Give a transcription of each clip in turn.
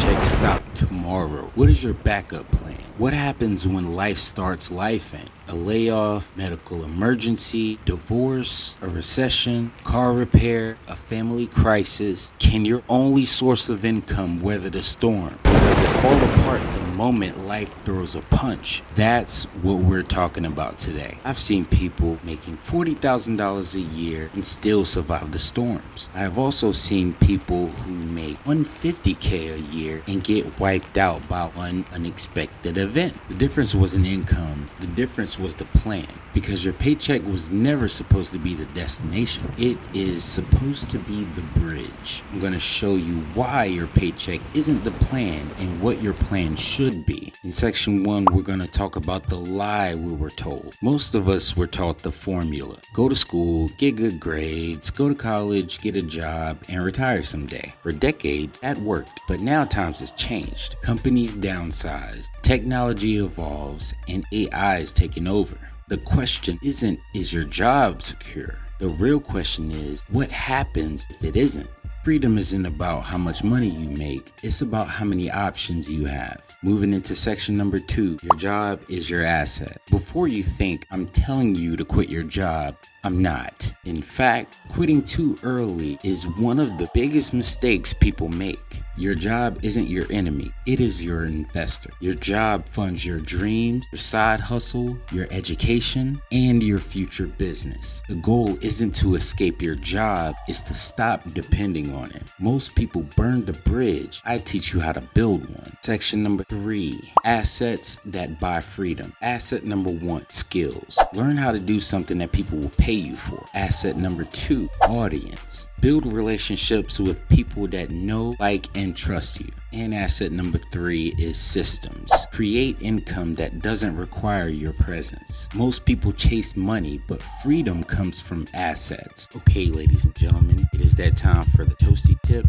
paycheck stop tomorrow? What is your backup plan? What happens when life starts lifing? A layoff, medical emergency, divorce, a recession, car repair, a family crisis. Can your only source of income weather the storm? Or does it fall apart the moment life throws a punch? That's what we're talking about today. I've seen people making $40,000 a year and still survive the storms. I have also seen people who make $150K a year and get wiped out by one unexpected event. The difference wasn't income. The difference was the plan, because your paycheck was never supposed to be the destination. It is supposed to be the bridge. I'm going to show you why your paycheck isn't the plan and what your plan should be. In section 1, we're going to talk about the lie we were told. Most of us were taught the formula: go to school, get good grades, go to college, get a job, and retire someday. For decades, that worked, but now times has changed. Companies downsize, technology evolves, and AI is taking over. The question isn't, is your job secure? The real question is, what happens if it isn't? Freedom isn't about how much money you make, it's about how many options you have. Moving into section number 2, your job is your asset. Before you think I'm telling you to quit your job, I'm not. In fact, quitting too early is one of the biggest mistakes people make. Your job isn't your enemy, it is your investor. Your job funds your dreams, your side hustle, your education, and your future business. The goal isn't to escape your job, it's to stop depending on it. Most people burn the bridge. I teach you how to build one. Section number 3, assets that buy freedom. Asset number 1, skills. Learn how to do something that people will pay you for. Asset number 2, audience. Build relationships with people that know, like, and trust you. And asset number 3 is systems. Create income that doesn't require your presence. Most people chase money, but freedom comes from assets. Okay, ladies and gentlemen, it is that time for the Toasty Tip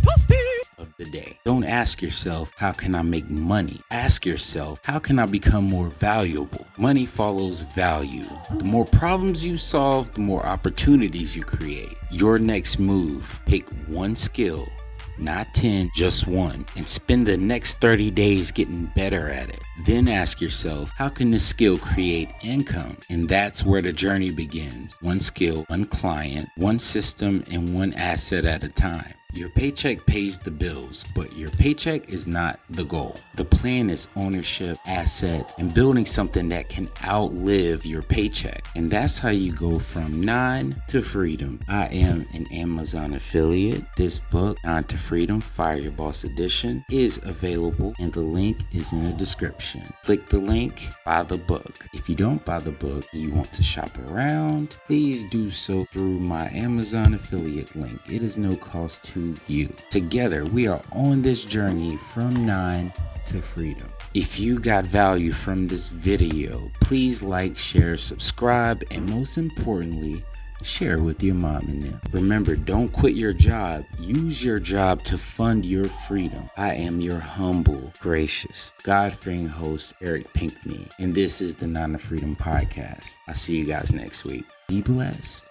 of the day. Don't ask yourself, how can I make money? Ask yourself, how can I become more valuable? Money follows value. The more problems you solve, the more opportunities you create. Your next move, pick one skill, not 10, just one, and spend the next 30 days getting better at it. Then ask yourself, how can this skill create income? And that's where the journey begins. One skill, one client, one system, and one asset at a time. Your paycheck pays the bills, but your paycheck is not the goal. The plan is ownership, assets, and building something that can outlive your paycheck. And that's how you go from 9 to freedom. I am an Amazon affiliate. This book, 9 to Freedom, Fire Your Boss Edition, is available, and the link is in the description. Click the link, buy the book. If you don't buy the book and you want to shop around, please do so through my Amazon affiliate link. It is no cost to you. Together, we are on this journey from 9 to freedom. If you got value from this video, please like, share, subscribe, and most importantly, share with your mom and them. Remember, don't quit your job. Use your job to fund your freedom. I am your humble, gracious, God-fearing host, Eric Pinkney, and this is the 9 to Freedom podcast. I'll see you guys next week. Be blessed.